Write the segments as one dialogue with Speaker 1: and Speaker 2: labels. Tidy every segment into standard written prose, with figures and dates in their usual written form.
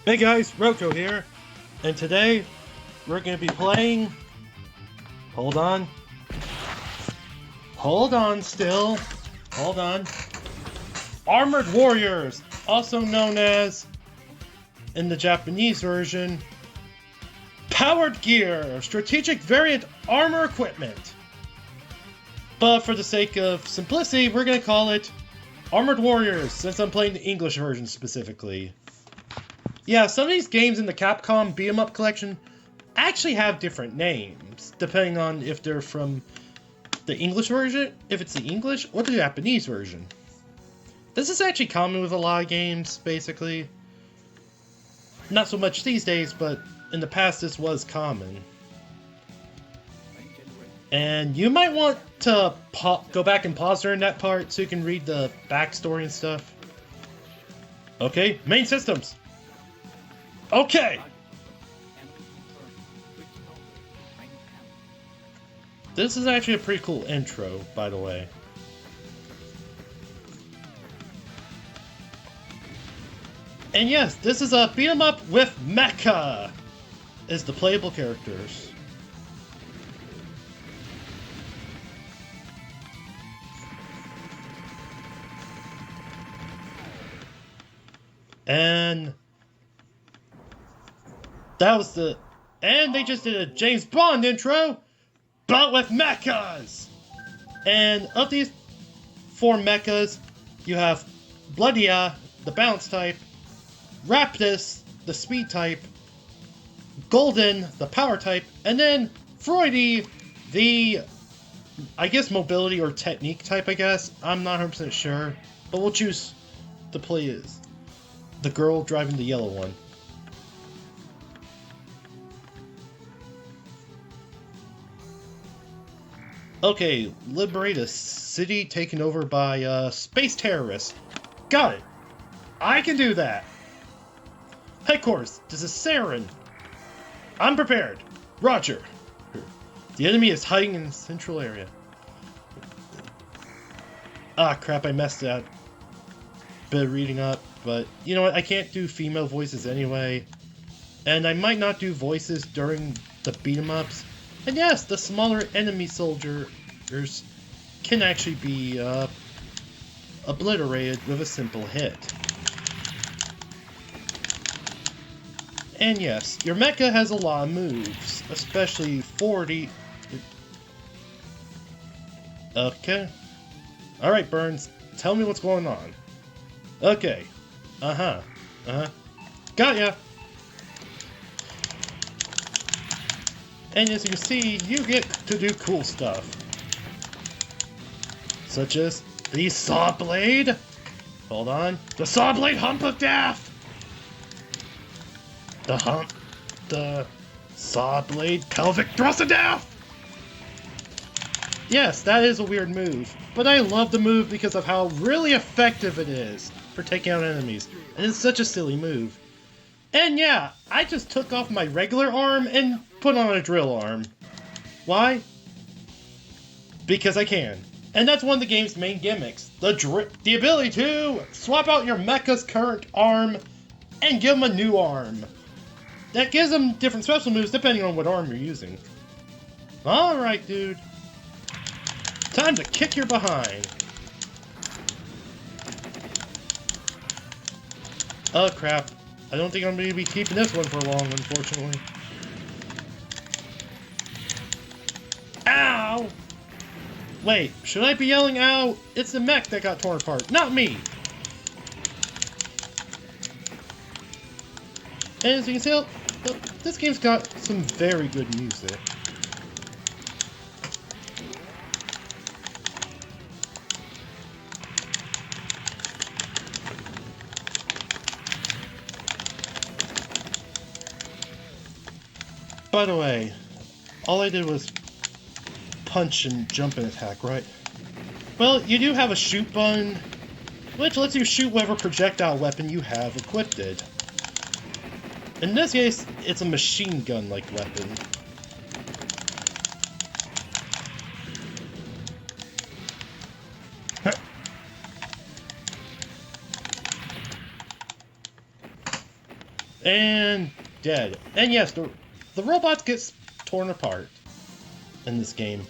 Speaker 1: Hey guys, Roko here, and today we're going to be playing... Hold on still. Hold on. Armored Warriors, also known as, in the Japanese version, Powered Gear, Strategic Variant Armor Equipment. But for the sake of simplicity, we're going to call it Armored Warriors, since I'm playing the English version specifically. Yeah, some of these games in the Capcom beat-em-up collection actually have different names, depending on if they're from the English version, if it's the English, or the Japanese version. This is actually common with a lot of games, basically. Not so much these days, but in the past this was common. And you might want to go back and pause during that part so you can read the backstory and stuff. Okay, main systems! Okay! This is actually a pretty cool intro, by the way. And yes, this is a beat 'em up with mecha as the playable characters. And that was the... And they just did a James Bond intro, but with mechas! And of these four mechas, you have Bloodia, the bounce type, Raptus, the speed type, Golden, the power type, and then Freudy, the, I guess, mobility or technique type, I guess. I'm not 100% sure, but we'll choose to play as the girl driving the yellow one. Okay, liberate a city taken over by space terrorists. Got it. I can do that. Headquarters, this is Saren. I'm prepared. Roger. The enemy is hiding in the central area. Ah, crap, I messed that. Bit of reading up, but you know what? I can't do female voices anyway. And I might not do voices during the beat-em-ups. And yes, the smaller enemy soldiers can actually be obliterated with a simple hit. And yes, your mecha has a lot of moves, especially 40. Okay. Alright, Burns, tell me what's going on. Okay. Got ya! And as you can see, you get to do cool stuff. Such as the Saw Blade. Hold on. The Saw Blade Hump of Death! The Saw Blade Pelvic Thrust of Death! Yes, that is a weird move, but I love the move because of how really effective it is for taking out enemies. And it's such a silly move. And yeah, I just took off my regular arm and put on a drill arm. Why? Because I can. And that's one of the game's main gimmicks. The ability to swap out your mecha's current arm and give them a new arm. That gives them different special moves depending on what arm you're using. Alright, dude. Time to kick your behind. Oh crap. I don't think I'm going to be keeping this one for long, unfortunately. Ow! Wait, should I be yelling ow? It's the mech that got torn apart, not me! And as you can tell, this game's got some very good music. By the way, all I did was punch and jump and attack, right? Well, you do have a shoot button, which lets you shoot whatever projectile weapon you have equipped. In this case, it's a machine gun-like weapon. And dead. And yes, the robots get torn apart in this game.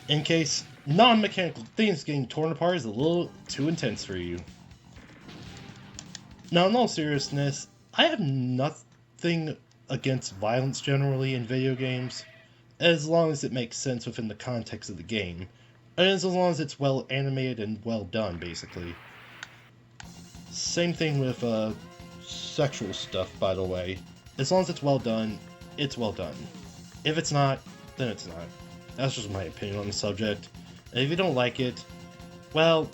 Speaker 1: In case non-mechanical things getting torn apart is a little too intense for you. Now, in all seriousness, I have nothing against violence generally in video games, as long as it makes sense within the context of the game, and as long as it's well animated and well done, basically. Same thing with sexual stuff, by the way. As long as it's well done, it's well done. If it's not, then it's not. That's just my opinion on the subject. And if you don't like it, well,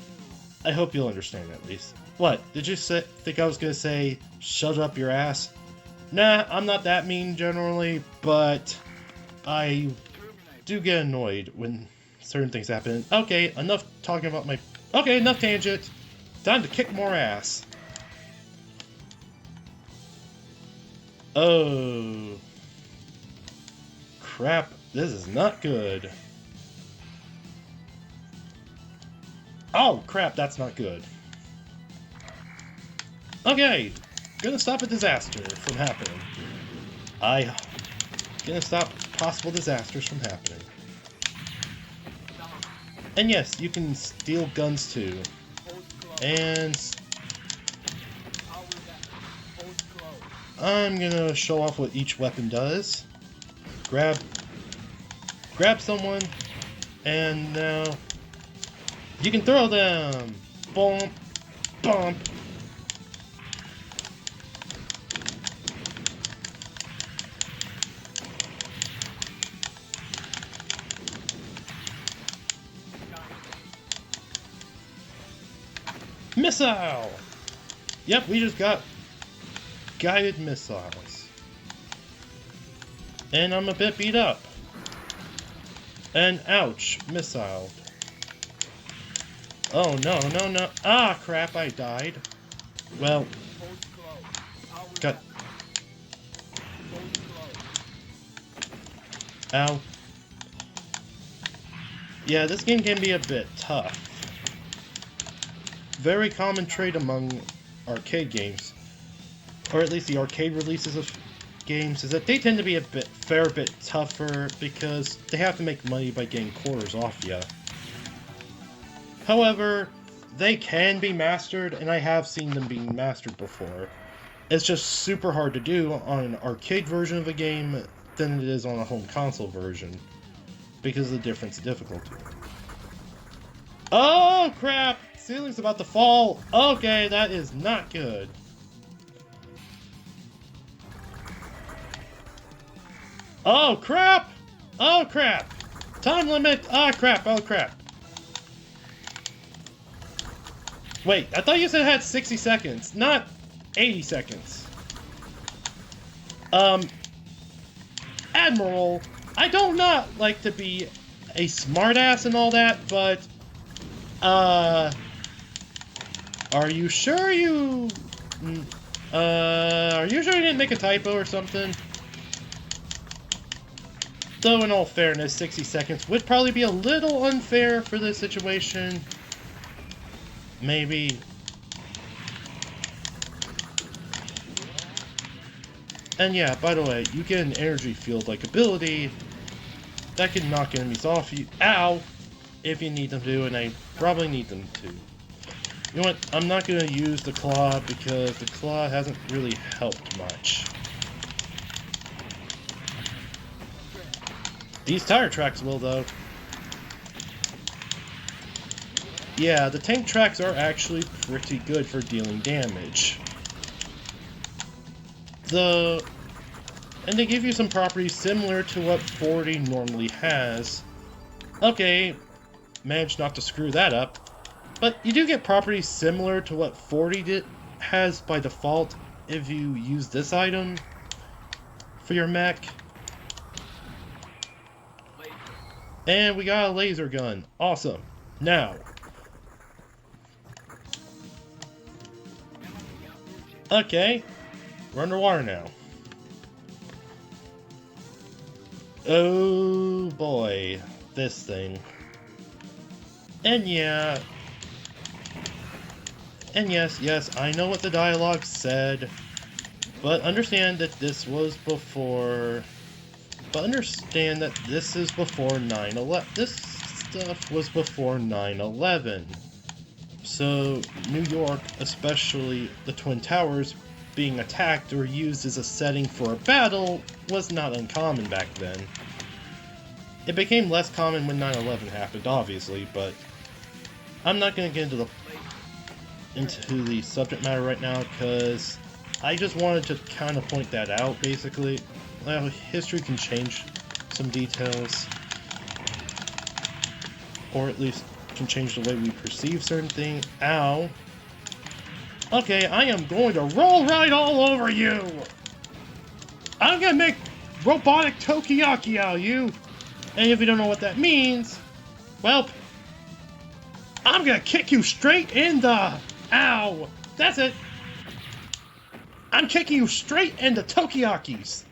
Speaker 1: I hope you'll understand at least. What, did you think I was gonna say, shut up your ass? Nah, I'm not that mean generally, but I do get annoyed when certain things happen. Okay, enough talking about my... Okay, enough tangent. Time to kick more ass. Oh. Crap, this is not good. Oh, crap, that's not good. Okay, gonna stop a disaster from happening. Gonna stop possible disasters from happening. And yes, you can steal guns too. And I'm gonna show off what each weapon does. Grab someone, and now you can throw them. Bump, bump. Missile! Yep, we just got guided missiles. And I'm a bit beat up. And ouch, missile. Oh no, no, no. Ah, crap, I died. Well, got... Ow. Yeah, this game can be a bit tough. Very common trait among arcade games, or at least the arcade releases of games, is that they tend to be a fair bit tougher because they have to make money by getting quarters off ya. However, they can be mastered, and I have seen them being mastered before. It's just super hard to do on an arcade version of a game than it is on a home console version, because of the difference in difficulty. Oh crap! Ceiling's about to fall. Okay, that is not good. Oh crap! Oh crap! Time limit! Ah crap! Oh crap! Wait, I thought you said it had 60 seconds, not 80 seconds. Admiral, I don't not like to be a smartass and all that, but are you sure you didn't make a typo or something? Though in all fairness, 60 seconds would probably be a little unfair for this situation. Maybe. And yeah, by the way, you get an energy field-like ability that can knock enemies off you. Ow! If you need them to, and I probably need them to. You know what? I'm not going to use the claw because the claw hasn't really helped much. These tire tracks will, though. Yeah, the tank tracks are actually pretty good for dealing damage. And they give you some properties similar to what 40 normally has. Okay, managed not to screw that up. But you do get properties similar to what 40 has by default if you use this item for your mech. And we got a laser gun. Awesome. Now, okay, we're underwater now. Oh boy, this thing. And yeah, And yes, I know what the dialogue said, but understand that this is before 9/11. This stuff was before 9/11. So, New York, especially the Twin Towers, being attacked or used as a setting for a battle was not uncommon back then. It became less common when 9/11 happened, obviously, but I'm not going to get into the subject matter right now, because I just wanted to kind of point that out, basically. Well, history can change some details, or at least can change the way we perceive certain things. Ow. Okay, I am going to roll right all over you! I'm gonna make robotic Tokiyaki out of you! And if you don't know what that means, well, I'm gonna kick you straight in the... Ow! That's it! I'm kicking you straight into Tokiyakis!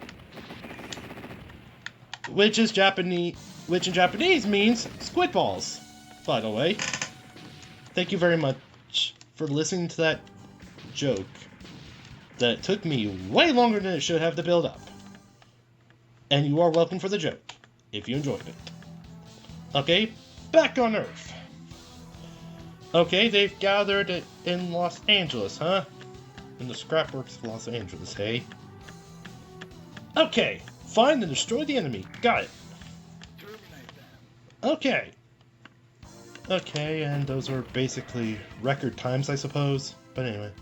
Speaker 1: Which in Japanese means squid balls, by the way. Thank you very much for listening to that joke that took me way longer than it should have to build up. And you are welcome for the joke, if you enjoyed it. Okay, back on Earth. Okay, they've gathered in Los Angeles, huh? In the scrapworks of Los Angeles, hey? Okay, find and destroy the enemy. Got it. Okay. Okay, and those are basically record times, I suppose. But anyway.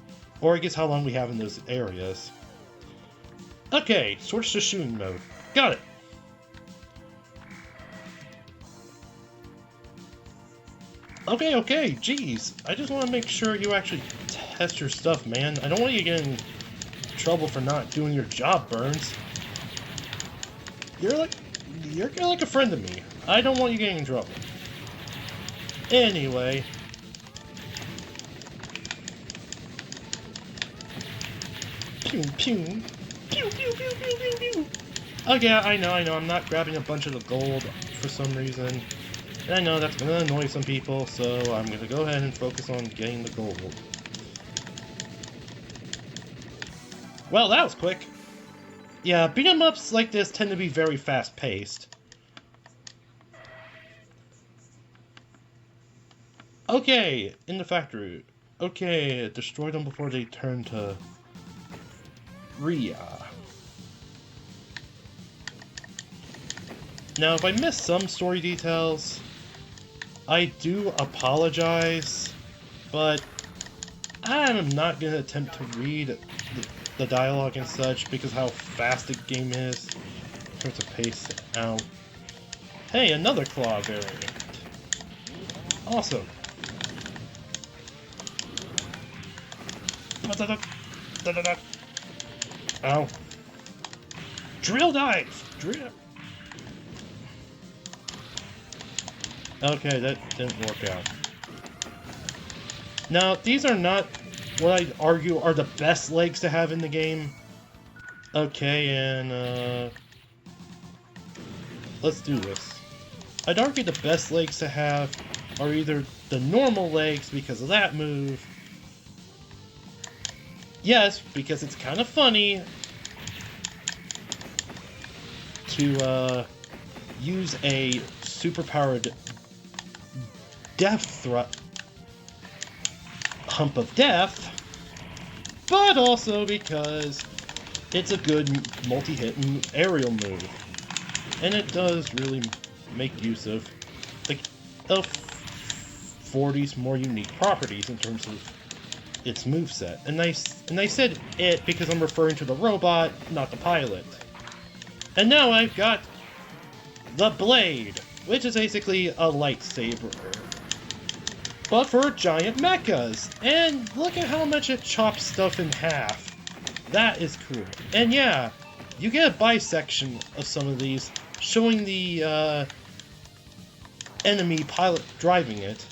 Speaker 1: Or I guess how long we have in those areas. Okay, switch to shooting mode. Got it. Okay, jeez. I just want to make sure you actually test your stuff, man. I don't want you to get in trouble for not doing your job, Burns. You're like a friend to me. I don't want you getting in trouble. Anyway. Pew, pew. Pew, pew, pew, pew, pew, pew. Okay, I know, I'm not grabbing a bunch of the gold for some reason. And I know that's gonna annoy some people, so I'm gonna go ahead and focus on getting the gold. Well, that was quick. Yeah, beat-em-ups like this tend to be very fast-paced. Okay, in the factory. Okay, destroy them before they turn to Raia. Now, if I missed some story details, I do apologize, but I'm not going to attempt to read the dialogue and such because how fast the game is in terms of pace. Ow. Hey, another claw variant. Awesome. Ow. Drill dive! Drill! Okay, that didn't work out. Now, these are not what I'd argue are the best legs to have in the game. Okay, and, let's do this. I'd argue the best legs to have are either the normal legs because of that move. Yes, because it's kind of funny to, use a superpowered hump of death, but also because it's a good multi-hit aerial move, and it does really make use of 40's more unique properties in terms of its moveset. And I said it because I'm referring to the robot, not the pilot. And now I've got the blade, which is basically a lightsaber, but for giant mechas. And look at how much it chops stuff in half. That is cool. And yeah, you get a bisection of some of these, showing the enemy pilot driving it.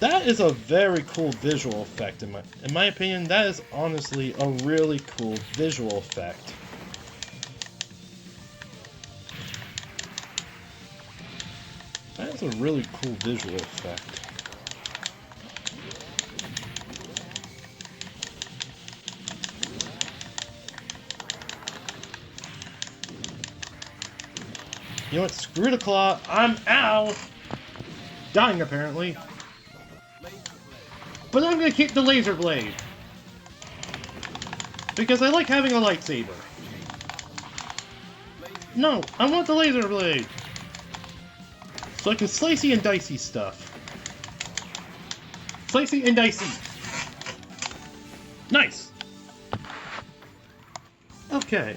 Speaker 1: That is a very cool visual effect. In my opinion, that is honestly a really cool visual effect. That is a really cool visual effect. You know what? Screw the claw. I'm out. Dying, apparently. But I'm gonna keep the laser blade. Because I like having a lightsaber. No, I want the laser blade. So I can slicey and dicey stuff. Slicey and dicey. Nice. Okay.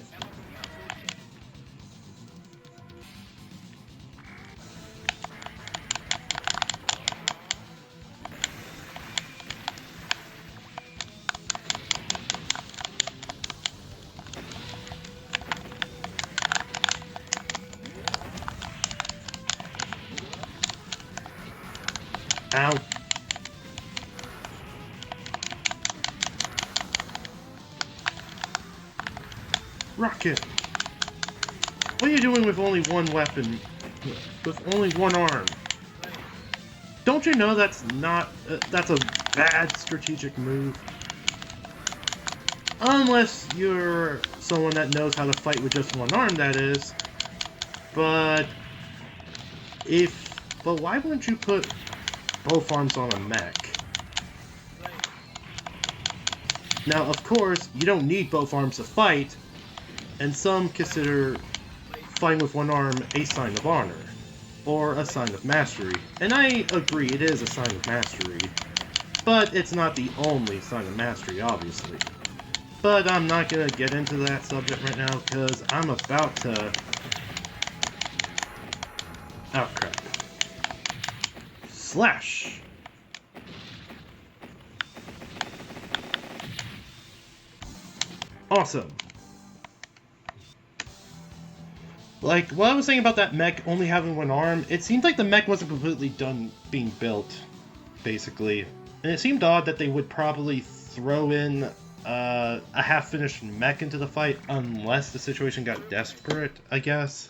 Speaker 1: Ow. Rocket! What are you doing with only one weapon? With only one arm? Don't you know that's not... that's a bad strategic move? Unless you're someone that knows how to fight with just one arm, that is. But... But why wouldn't you put both arms on a mech? Now, of course, you don't need both arms to fight, and some consider fighting with one arm a sign of honor, or a sign of mastery. And I agree, it is a sign of mastery, but it's not the only sign of mastery, obviously. But I'm not going to get into that subject right now, because I'm about to... Oh, crap. Slash! Awesome. Like, what I was saying about that mech only having one arm, it seemed like the mech wasn't completely done being built, basically. And it seemed odd that they would probably throw in a half-finished mech into the fight unless the situation got desperate, I guess.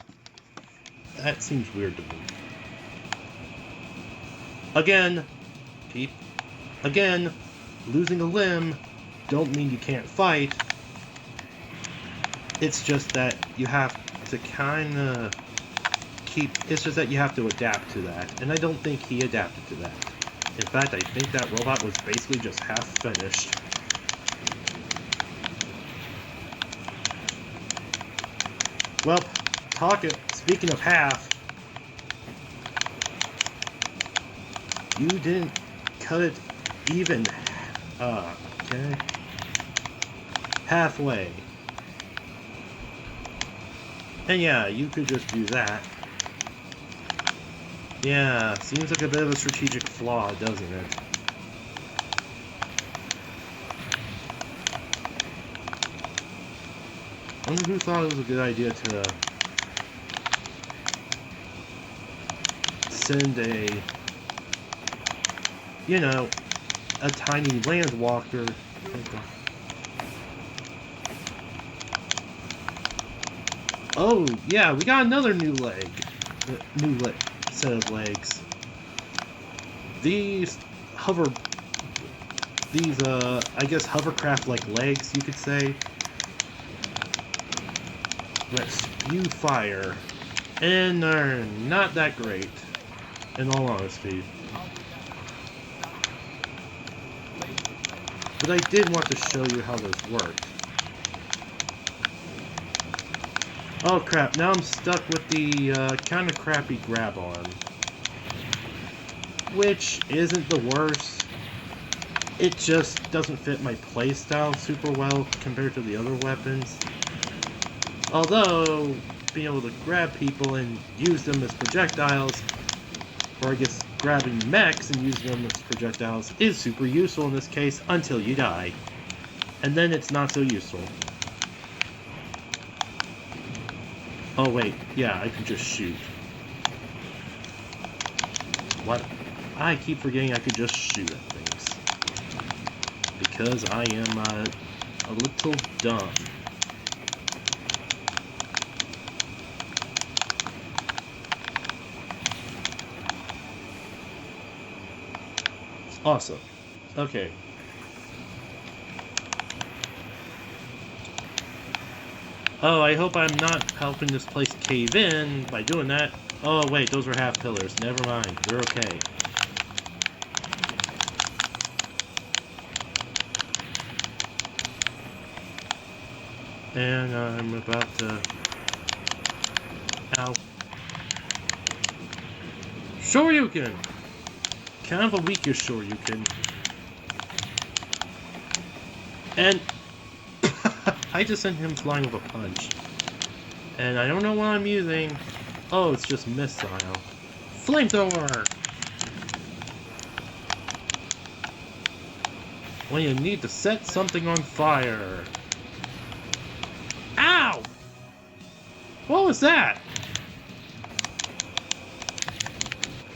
Speaker 1: That seems weird to me. Again, losing a limb don't mean you can't fight. It's just that you have to kind of it's just that you have to adapt to that, and I don't think he adapted to that. In fact, I think that robot was basically just half finished. Well, speaking of half, you didn't cut it even, okay, halfway. And yeah, you could just do that. Yeah, seems like a bit of a strategic flaw, doesn't it? I wonder who thought it was a good idea to send a tiny land walker. Oh, yeah, we got another new set of legs. These, I guess hovercraft-like legs, you could say, that spew fire, and they're not that great, in all honesty. But I did want to show you how those worked. Oh crap, now I'm stuck with the kind of crappy grab arm. Which isn't the worst. It just doesn't fit my playstyle super well compared to the other weapons. Although, being able to grab people and use them as projectiles, or I guess grabbing mechs and using them as projectiles, is super useful in this case until you die. And then it's not so useful. Oh wait, yeah, I could just shoot. What? I keep forgetting I could just shoot at things. Because I am a little dumb. Awesome. Okay. Oh, I hope I'm not helping this place cave in by doing that. Oh, wait, those were half pillars. Never mind. We're okay. And I'm about to... Ow. Shoryuken! Kind of a weakish Shoryuken. And... I just sent him flying with a punch. And I don't know what I'm using. Oh, it's just missile. Flamethrower! When you need to set something on fire. Ow! What was that?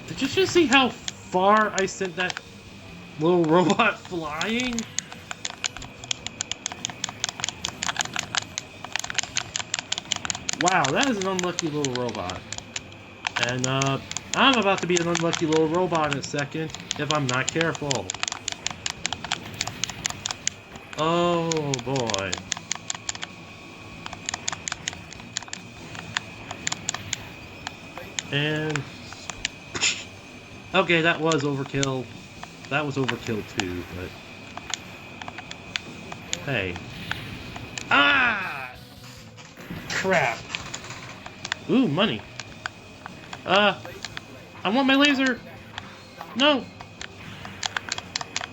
Speaker 1: Did you just see how far I sent that little robot flying? Wow, that is an unlucky little robot. And, I'm about to be an unlucky little robot in a second, if I'm not careful. Oh, boy. And... Okay, that was overkill. That was overkill, too, but... Hey. Ah! Crap. Ooh, money. I want my laser. No.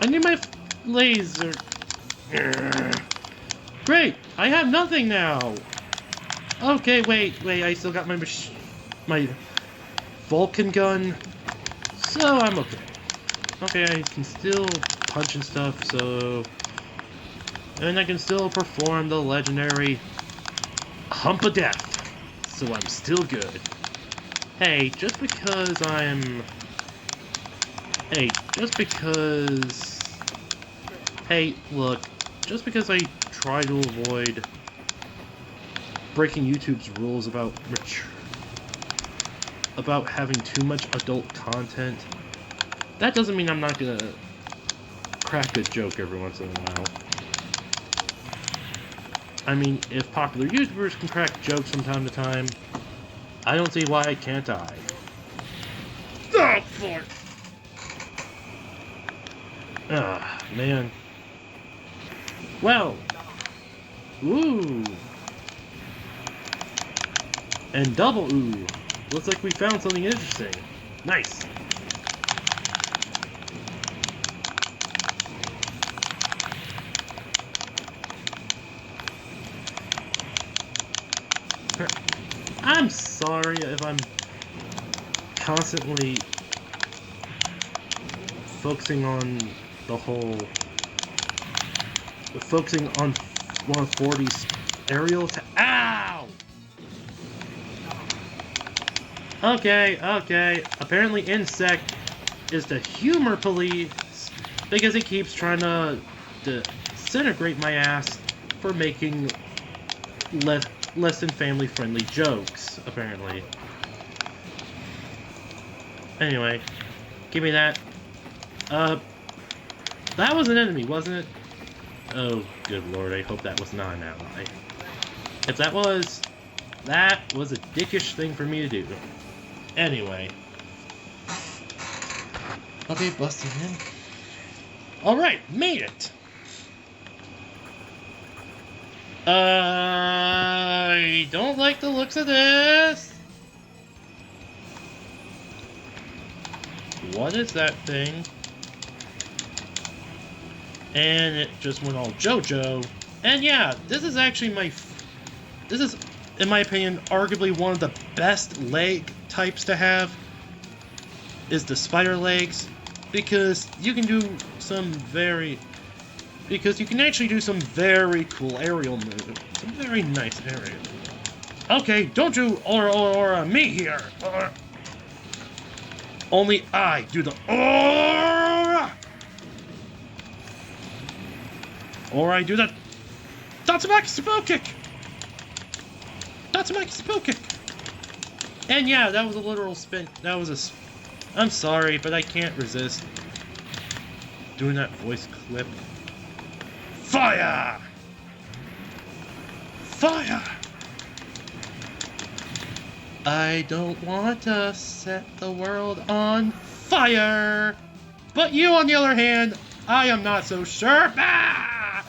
Speaker 1: I need my laser. Great, I have nothing now. Okay, wait, I still got my Vulcan gun. So I'm okay. Okay, I can still punch and stuff, so... And I can still perform the legendary Hump of Death. So I'm still good. Hey, just because I'm... Hey, just because... Hey, look. Just because I try to avoid breaking YouTube's rules about having too much adult content, that doesn't mean I'm not gonna crack a joke every once in a while. I mean, if popular YouTubers can crack jokes from time to time, I don't see why can't I. Oh, fuck! Ah, man. Well. Ooh. And double ooh. Looks like we found something interesting. Nice. I'm sorry if I'm constantly focusing on the whole... Focusing on 140's aerial attack. Ow! Okay. Apparently Insect is the humor police because he keeps trying to disintegrate my ass for making less than family-friendly jokes, apparently. Anyway, give me that. That was an enemy, wasn't it? Oh, good lord, I hope that was not an ally. If that was a dickish thing for me to do. Anyway. Okay, busted in. Alright, made it! I don't like the looks of this! What is that thing? And it just went all JoJo. And yeah, this is actually this is, in my opinion, arguably one of the best leg types to have. Is the spider legs. Because you can do because you can actually do some very cool aerial moves. Some very nice aerial. Okay, don't you or me here. Only I do the or I do that Tatsumaki Spell Kick! Tatsumaki Spell Kick! And yeah, that was a literal spin. That was a... I'm sorry, but I can't resist doing that voice clip. Fire! Fire! I don't want to set the world on fire. But you, on the other hand, I am not so sure. Ah!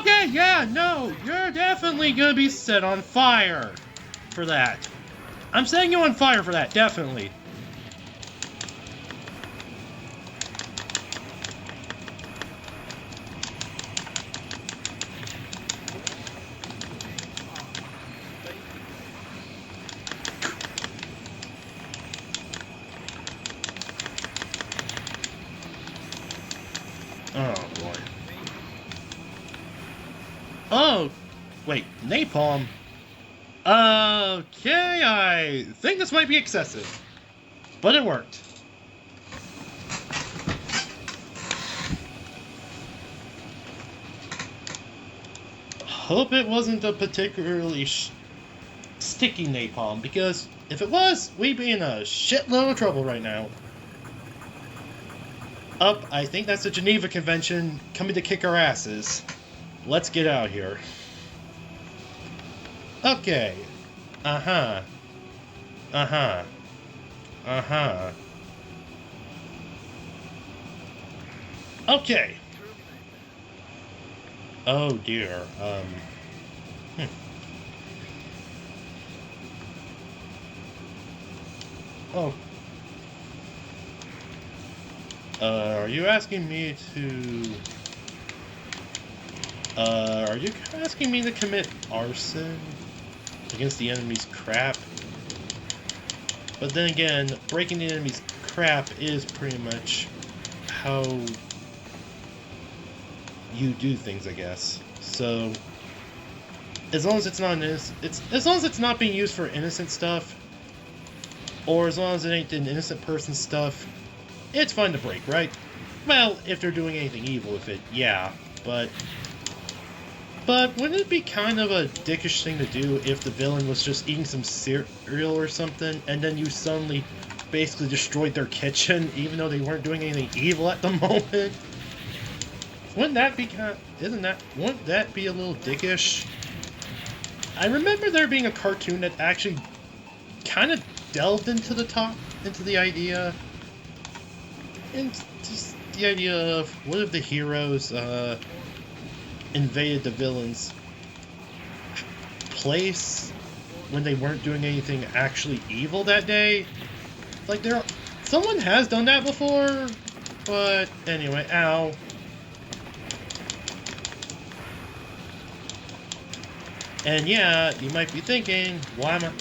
Speaker 1: Okay, yeah, no, you're definitely gonna be set on fire for that. I'm setting you on fire for that, definitely. Oh, boy. Oh, wait, napalm? Okay, I think this might be excessive. But it worked. Hope it wasn't a particularly sticky napalm, because if it was, we'd be in a shitload of trouble right now. I think that's the Geneva Convention coming to kick our asses. Let's get out of here. Okay. Uh-huh. Uh-huh. Uh-huh. Okay. Oh dear. Oh. Are you asking me to... are you asking me to commit arson against the enemy's crap? But then again, breaking the enemy's crap is pretty much how you do things, I guess. So, as long as it's not as long as it's not being used for innocent stuff, or as long as it ain't an innocent person stuff, it's fine to break, right? Well, if they're doing anything evil with it, yeah, but wouldn't it be kind of a dickish thing to do if the villain was just eating some cereal or something, and then you suddenly basically destroyed their kitchen, even though they weren't doing anything evil at the moment? Wouldn't that be wouldn't that be a little dickish? I remember there being a cartoon that actually kind of delved into the idea, and just the idea of what if the heroes invaded the villain's place when they weren't doing anything actually evil that day. Like, someone has done that before, but anyway, ow. And yeah, you might be thinking, why am I...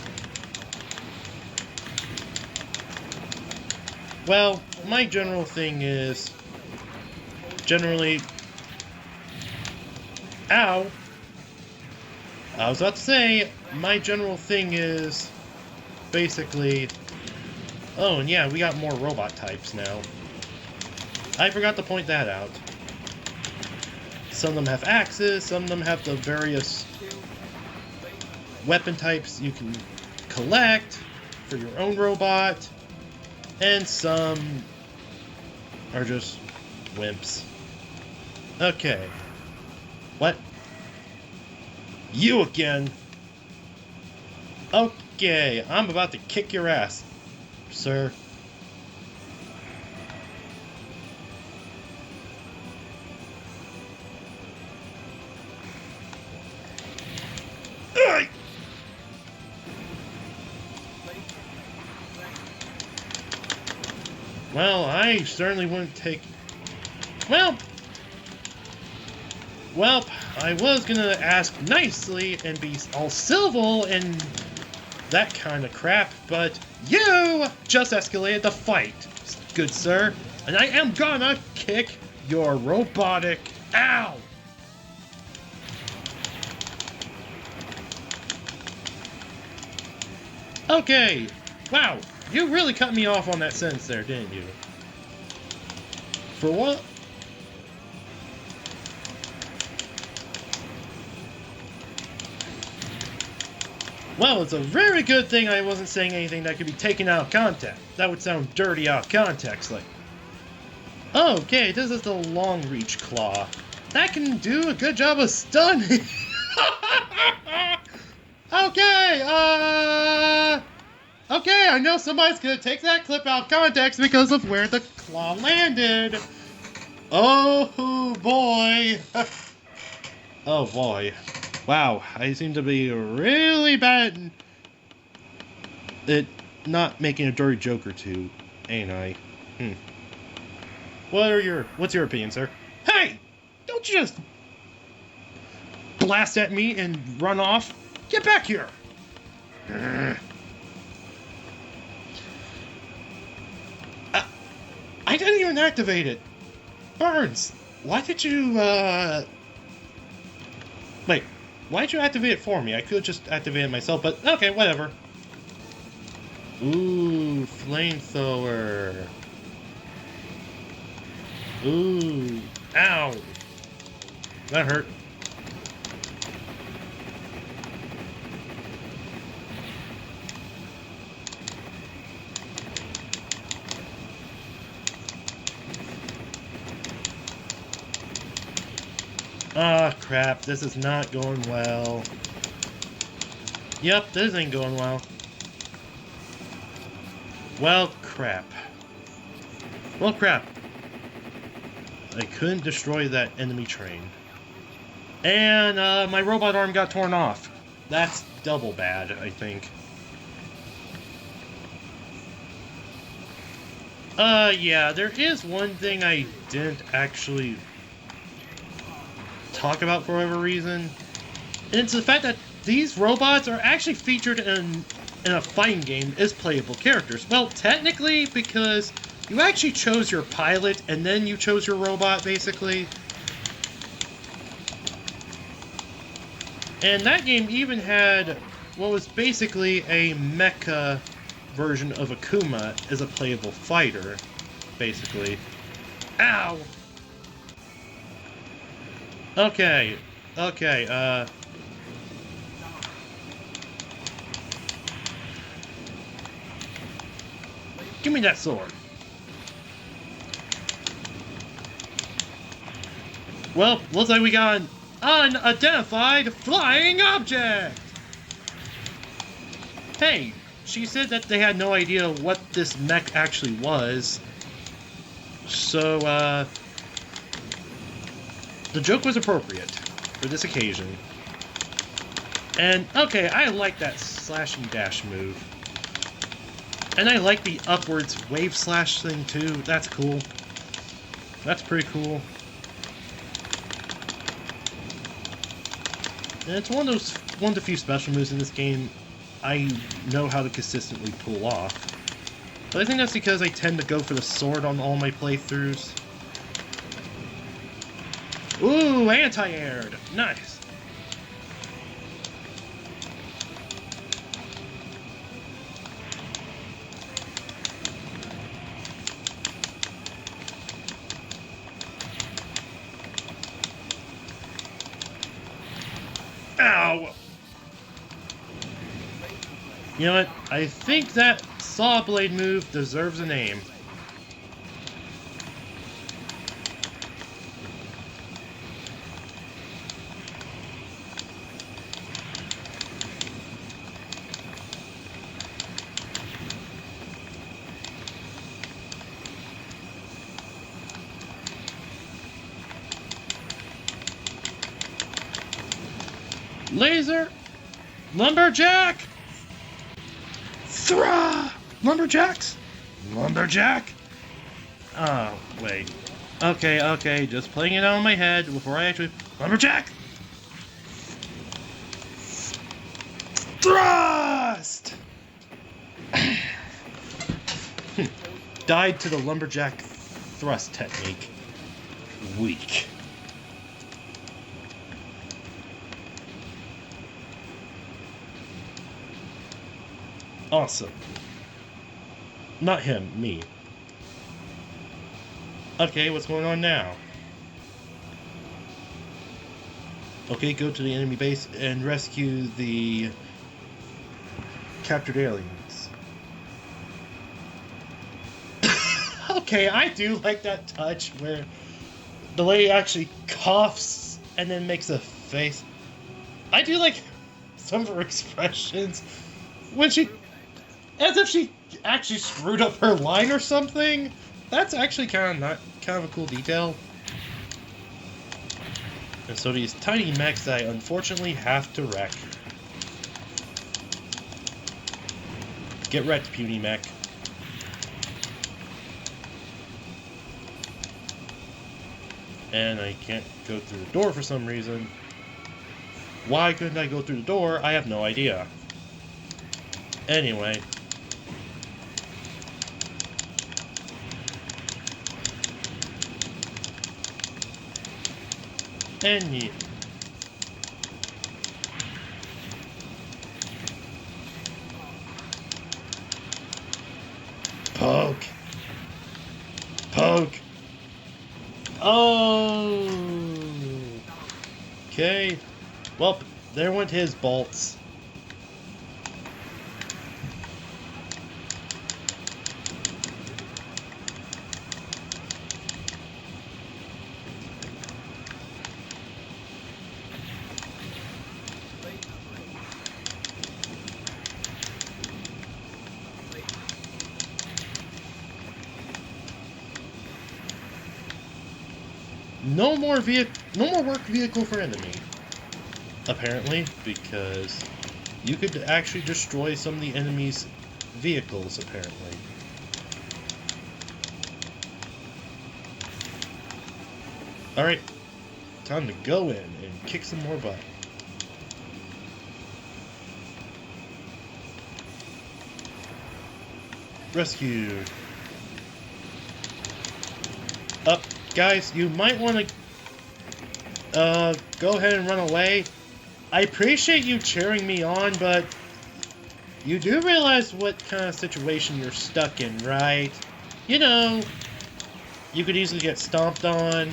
Speaker 1: Well, my general thing is, generally... Ow! I was about to say, my general thing is, basically... Oh, and yeah, we got more robot types now. I forgot to point that out. Some of them have axes, some of them have the various weapon types you can collect for your own robot, and some are just wimps. Okay. What? You again? Okay, I'm about to kick your ass, sir. Well, I certainly wouldn't take... Well, I was gonna ask nicely and be all civil and that kind of crap, but you just escalated the fight, good sir, and I am gonna kick your robotic... Ow! Okay, wow, you really cut me off on that sentence there, didn't you? For what? Well, it's a very good thing I wasn't saying anything that could be taken out of context. That would sound dirty out of context, like... Okay, this is the long reach claw. That can do a good job of stunning. Okay, Okay, I know somebody's gonna take that clip out of context because of where the claw landed. Oh boy. Oh boy. Wow, I seem to be really bad at not making a dirty joke or two, ain't I? What's your opinion, sir? Hey! Don't you just blast at me and run off? Get back here! I didn't even activate it. Burns, why did you, Wait, why did you activate it for me? I could just activate it myself, but okay, whatever. Ooh, flamethrower. Ooh, ow. That hurt. Ah, crap, this is not going well. Yep, this ain't going well. Well, crap. Well, crap. I couldn't destroy that enemy train. And, my robot arm got torn off. That's double bad, I think. Yeah, there is one thing I didn't actually talk about for whatever reason. And it's the fact that these robots are actually featured in a fighting game as playable characters. Well, technically, because you actually chose your pilot and then you chose your robot, basically. And that game even had what was basically a mecha version of Akuma as a playable fighter, basically. Ow! Okay, give me that sword. Well, looks like we got an unidentified flying object! Hey, she said that they had no idea what this mech actually was. So, the joke was appropriate for this occasion. And, okay, I like that slashing dash move. And I like the upwards wave slash thing too. That's cool. That's pretty cool. And it's one of the few special moves in this game I know how to consistently pull off. But I think that's because I tend to go for the sword on all my playthroughs. Ooh, anti-aired! Nice! Ow! You know what? I think that saw blade move deserves a name. Laser! Lumberjack! Thra! Lumberjacks! Lumberjack! Oh, wait. Okay, just playing it out in my head before I actually... Lumberjack! Thrust! Died to the lumberjack thrust technique. Weak. Awesome. Not him, me. Okay, what's going on now? Okay, go to the enemy base and rescue the captured aliens. Okay, I do like that touch where the lady actually coughs and then makes a face. I do like some of her expressions when she... As if she actually screwed up her line or something. That's actually kind of a cool detail. And so these tiny mechs I unfortunately have to wreck. Get wrecked, puny mech. And I can't go through the door for some reason. Why couldn't I go through the door? I have no idea. Anyway. And yeah. Poke. Poke. Oh. Okay. Well, there went his bolts. No more work vehicle for enemy. Apparently, because you could actually destroy some of the enemy's vehicles, apparently. Alright, time to go in and kick some more butt. Rescued. Up. Guys, you might want to go ahead and run away. I appreciate you cheering me on, but you do realize what kind of situation you're stuck in, right? You know, you could easily get stomped on,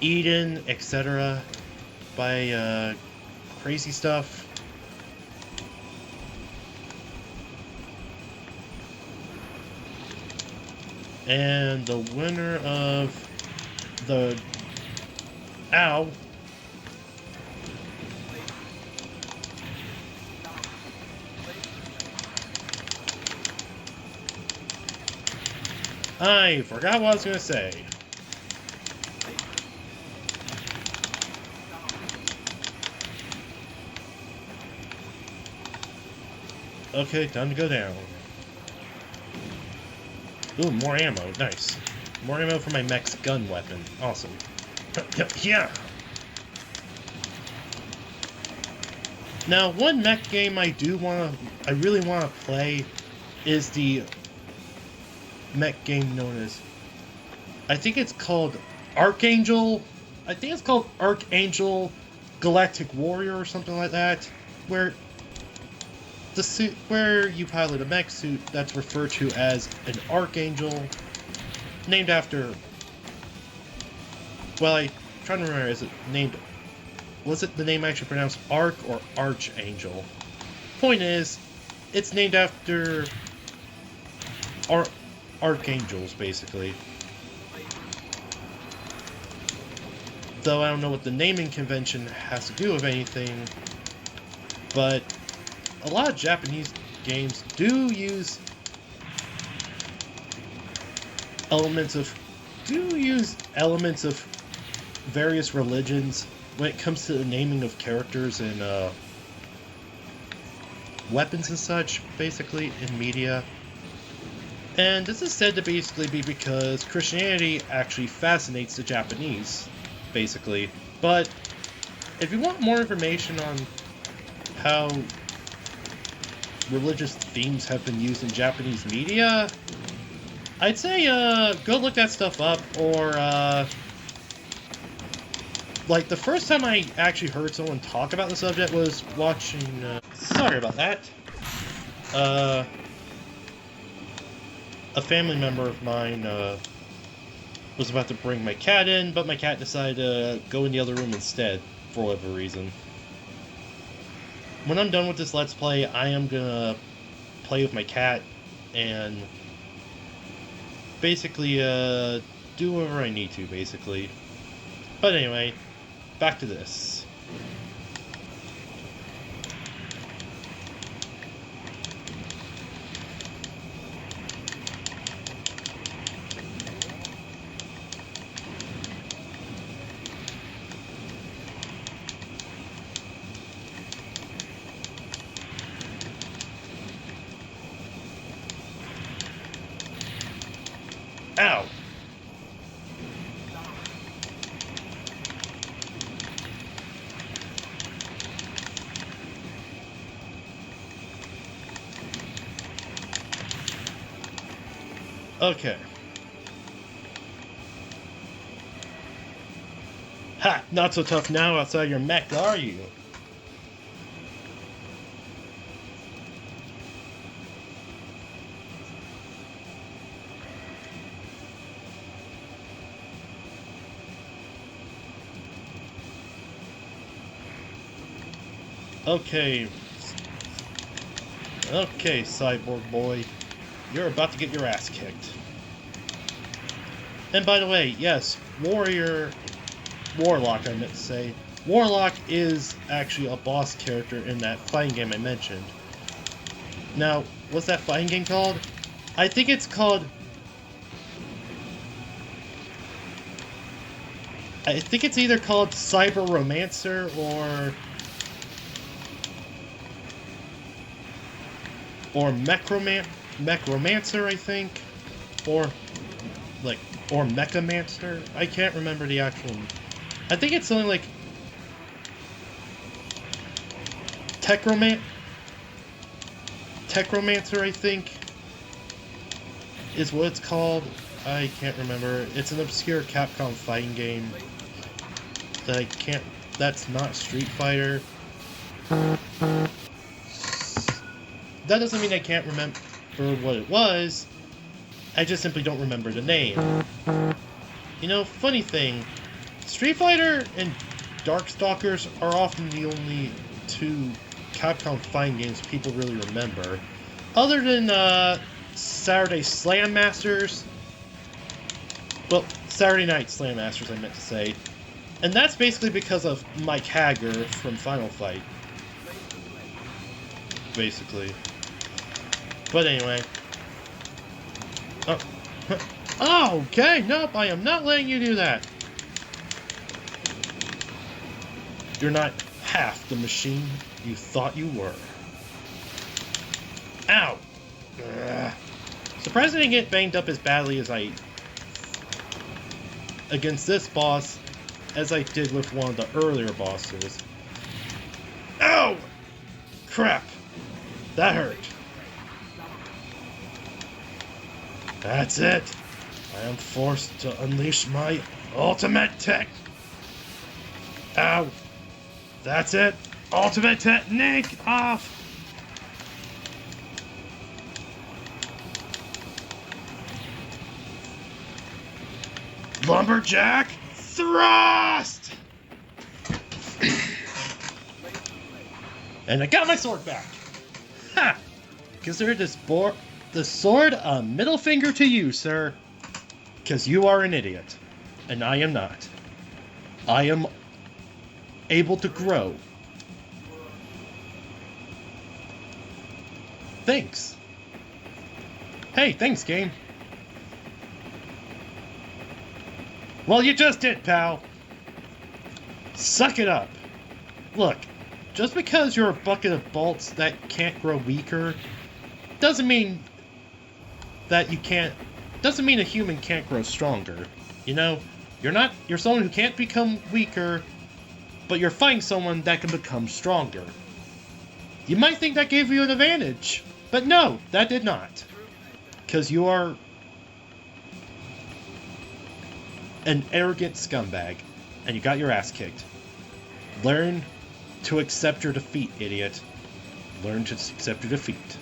Speaker 1: eaten, etc. by crazy stuff. And the winner of the... Ow. I forgot what I was going to say. Okay, time to go down. Ooh, more ammo. Nice. More ammo for my mech's gun weapon. Awesome. Yeah! Now, one mech game I really want to play is the mech game known as... I think it's called Archangel... I think it's called Archangel Galactic Warrior or something like that. Where... the suit where you pilot a mech suit that's referred to as an Archangel, named after... Well, I'm trying to remember, is it named... Was it the name actually pronounced Arc or Archangel? Point is, it's named after... Archangels, basically. Though I don't know what the naming convention has to do with anything, but... a lot of Japanese games do use elements of various religions when it comes to the naming of characters and weapons and such, basically, in media. And this is said to basically be because Christianity actually fascinates the Japanese, basically. But if you want more information on how religious themes have been used in Japanese media, I'd say go look that stuff up, or like the first time I actually heard someone talk about the subject was watching sorry about that, a family member of mine was about to bring my cat in, but my cat decided to go in the other room instead for whatever reason. When I'm done with this Let's Play, I am gonna play with my cat and basically do whatever I need to, basically. But anyway, back to this. Ow! Okay. Ha! Not so tough now outside your mech, are you? Okay. Okay, cyborg boy. You're about to get your ass kicked. And by the way, yes, Warlock, I meant to say. Warlock is actually a boss character in that fighting game I mentioned. Now, what's that fighting game called? I think it's called... I think it's either called Cyber Romancer or Mechromancer, I think. Or Mechamancer. I can't remember the actual... I think it's something like Techromancer, I think, is what it's called. I can't remember. It's an obscure Capcom fighting game that I can't... That's not Street Fighter. That doesn't mean I can't remember what it was. I just simply don't remember the name. You know, funny thing, Street Fighter and Darkstalkers are often the only two Capcom fighting games people really remember. Other than Saturday Slam Masters. Well, Saturday Night Slam Masters, I meant to say. And that's basically because of Mike Hager from Final Fight. Basically. But anyway. Oh. Oh, okay. Nope, I am not letting you do that. You're not half the machine you thought you were. Ow! Ugh. Surprised I didn't get banged up as badly as I... against this boss as I did with one of the earlier bosses. Ow! Crap! That hurt. That's it. I am forced to unleash my ultimate tech. Ow. That's it. Ultimate technique off. Lumberjack thrust. And I got my sword back. Ha! Consider this the sword a middle finger to you, sir. Because you are an idiot. And I am not. I am able to grow. Thanks. Hey, thanks, game. Well, you just did, pal. Suck it up. Look, just because you're a bucket of bolts that can't grow weaker, doesn't mean that you can't... doesn't mean a human can't grow stronger. You know, you're someone who can't become weaker, but you're fighting someone that can become stronger. You might think that gave you an advantage, but no, that did not. Because you are an arrogant scumbag, and you got your ass kicked. Learn to accept your defeat, idiot. Learn to accept your defeat.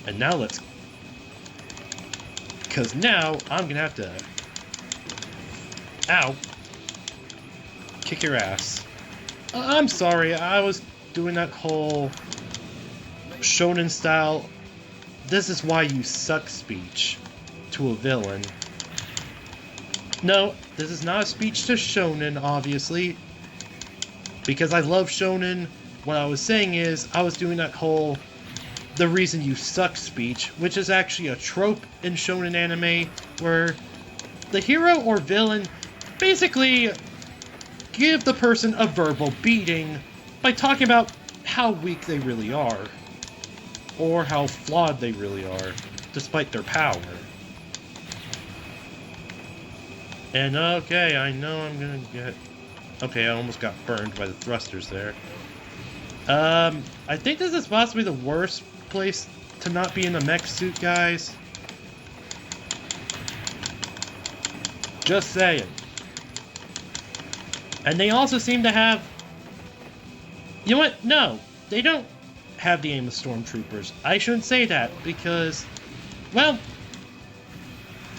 Speaker 1: And now let's... because now I'm gonna have to... ow. Kick your ass. I'm sorry, I was doing that whole shonen style, this is why you suck speech to a villain. No, this is not a speech to shonen, obviously, because I love shonen. What I was saying is, I was doing that whole the reason you suck speech, which is actually a trope in shonen anime, where the hero or villain basically give the person a verbal beating by talking about how weak they really are, or how flawed they really are, despite their power. And okay, I know I'm gonna get... Okay, I almost got burned by the thrusters there. I think this is possibly the worst place to not be in a mech suit, guys. Just saying. And they also seem to have... You know what? No, they don't have the aim of stormtroopers. I shouldn't say that, because... Well...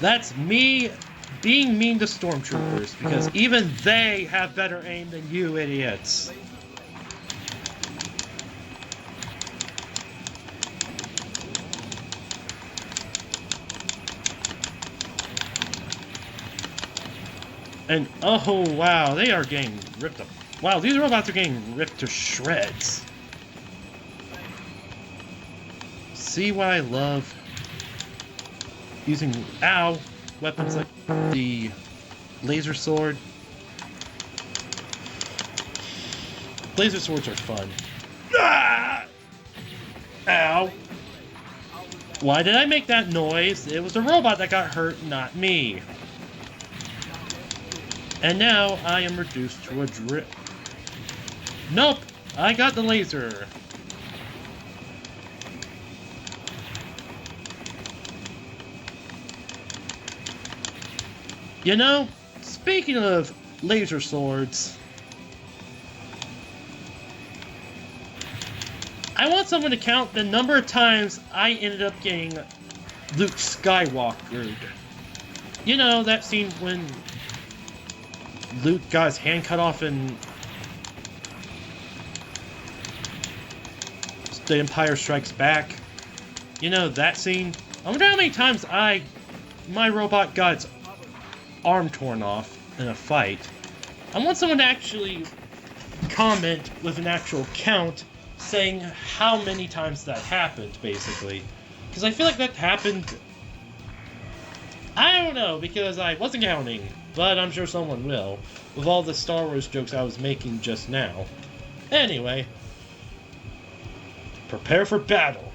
Speaker 1: That's me being mean to stormtroopers, because even they have better aim than you idiots. And oh wow, they are getting ripped up. Wow, these robots are getting ripped to shreds. See why I love using weapons like the laser sword. Laser swords are fun. Ah! Ow! Why did I make that noise? It was the robot that got hurt, not me. And now I am reduced to a drip. Nope! I got the laser. You know, speaking of laser swords, I want someone to count the number of times I ended up getting Luke Skywalkered. You know, that scene when Luke got his hand cut off in The Empire Strikes Back. You know, that scene? I wonder how many times my robot got its arm torn off in a fight. I want someone to actually comment with an actual count saying how many times that happened, basically. Because I feel like that happened... I don't know, because I wasn't counting, but I'm sure someone will, with all the Star Wars jokes I was making just now. Anyway, prepare for battle,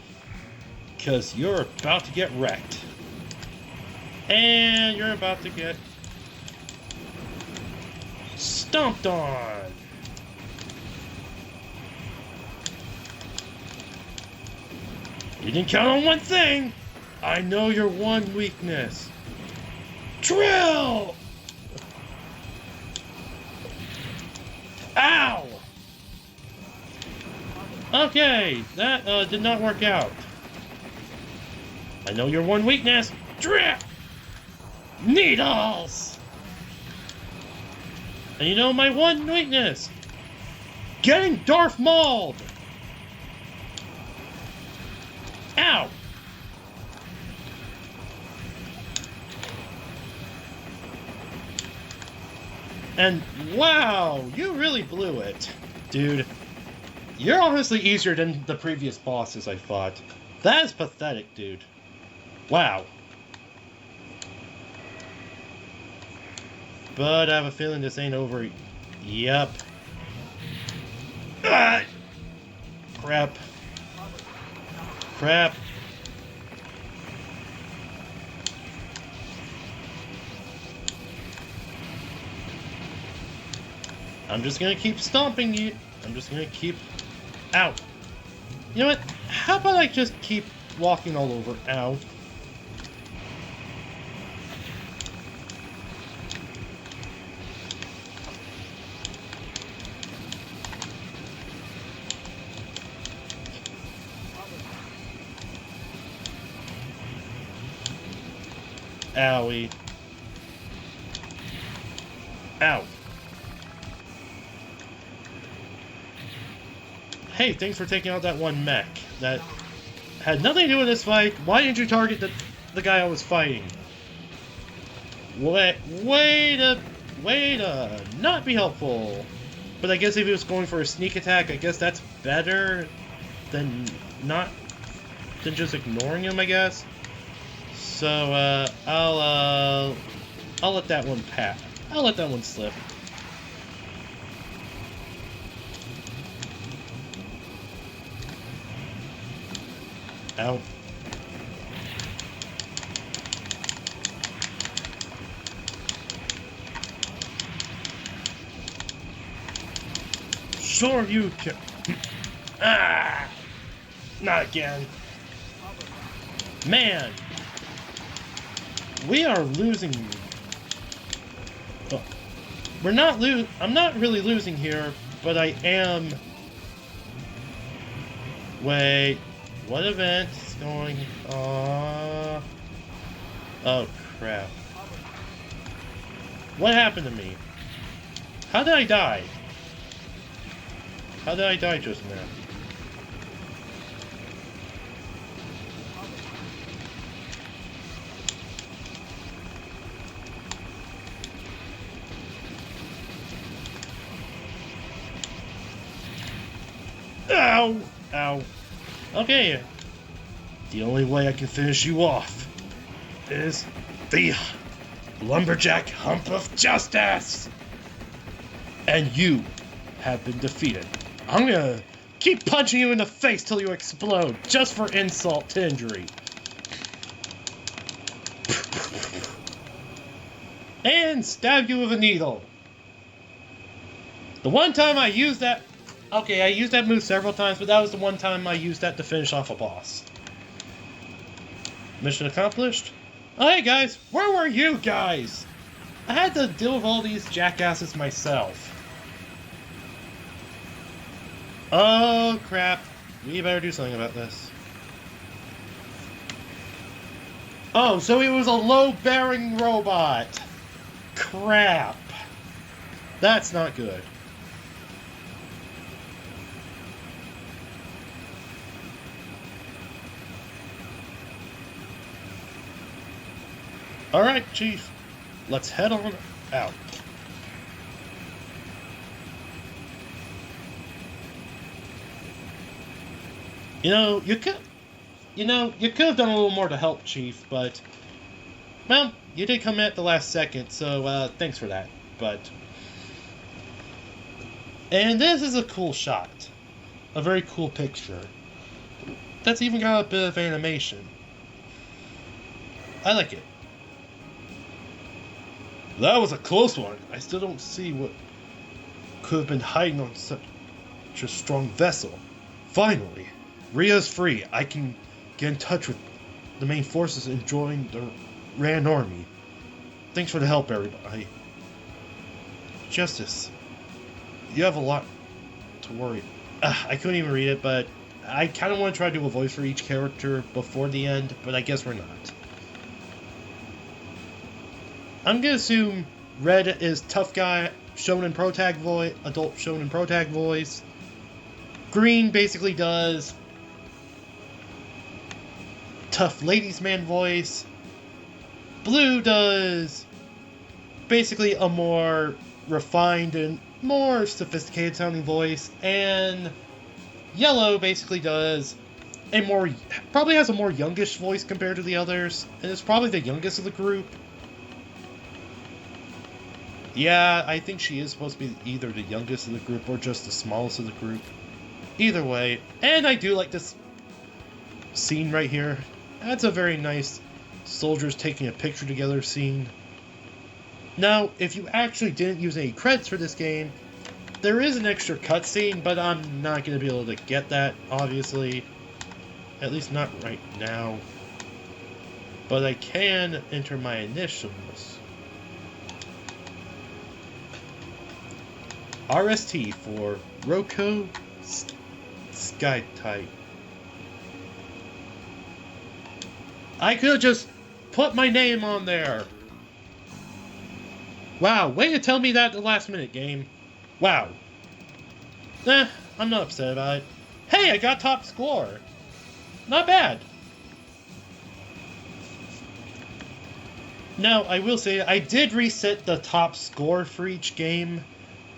Speaker 1: because you're about to get wrecked. And you're about to get stomped on. You didn't count on one thing. I know your one weakness. Drill! Ow! Okay, that did not work out. I know your one weakness. Drill! Needles! And you know my one weakness? Getting Darth Mauled! Ow! And wow, you really blew it. Dude, you're honestly easier than the previous bosses I fought. That is pathetic, dude. Wow. But I have a feeling this ain't over. Yep. Ah! Crap. Crap. I'm just gonna keep stomping you. I'm just gonna keep... Ow. You know what? How about I just keep walking all over? Ow. Owie. Ow. Hey, thanks for taking out that one mech. That had nothing to do with this fight. Why didn't you target the guy I was fighting? Way to not be helpful. But I guess if he was going for a sneak attack, I guess that's better than just ignoring him, I guess. So, I'll let that one pass. I'll let that one slip. Ow. Sure you can. Ah! Not again. Man! We are losing. Oh, we're not I'm not really losing here, but I am. Wait. What event is going on? Oh, crap. What happened to me? How did I die? How did I die just now? Ow! Ow. Okay. The only way I can finish you off is the lumberjack hump of justice! And you have been defeated. I'm gonna keep punching you in the face till you explode, just for insult to injury. And stab you with a needle. The one time I used that... Okay, I used that move several times, but that was the one time I used that to finish off a boss. Mission accomplished? Oh, hey guys, where were you guys? I had to deal with all these jackasses myself. Oh, crap. We better do something about this. Oh, so he was a low-bearing robot. Crap. That's not good. Alright, Chief. Let's head on out. You could have done a little more to help, Chief, but, well, you did come at the last second, so, thanks for that, and this is a cool shot. A very cool picture. That's even got a bit of animation. I like it. That was a close one. I still don't see what could have been hiding on such a strong vessel. Finally, Raia's free. I can get in touch with the main forces and join the Rand army. Thanks for the help, everybody. Justice, you have a lot to worry. I couldn't even read it, but I kind of want to try to do a voice for each character before the end, but I guess we're not. I'm gonna assume Red is tough guy, shonen protag voice, adult shonen protag voice. Green basically does tough ladies man voice. Blue does basically a more refined and more sophisticated sounding voice, and Yellow basically does probably has a more youngish voice compared to the others, and is probably the youngest of the group. Yeah, I think she is supposed to be either the youngest of the group or just the smallest of the group. Either way, and I do like this scene right here. That's a very nice soldiers taking a picture together scene. Now, if you actually didn't use any credits for this game, there is an extra cutscene, but I'm not going to be able to get that, obviously. At least not right now. But I can enter my initials. RST for Roko Sky Type. I could have just put my name on there. Wow, way to tell me that at the last minute, game. Wow. I'm not upset about it. Hey, I got top score. Not bad. Now, I will say, I did reset the top score for each game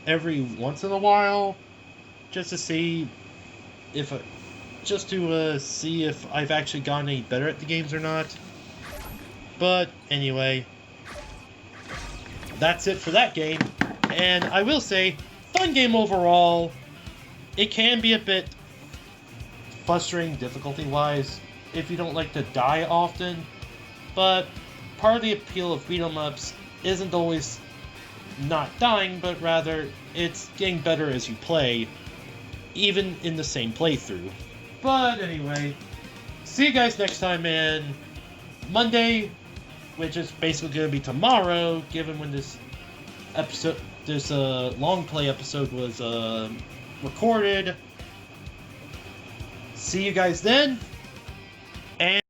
Speaker 1: every once in a while, just to see if I've actually gotten any better at the games or not. But anyway, that's it for that game. And I will say, fun game overall. It can be a bit frustrating difficulty-wise if you don't like to die often, but part of the appeal of beat-em-ups isn't always not dying, but rather it's getting better as you play, even in the same playthrough. But anyway, see you guys next time, man. Monday, which is basically going to be tomorrow, given when this episode, this long play episode was recorded. See you guys then. And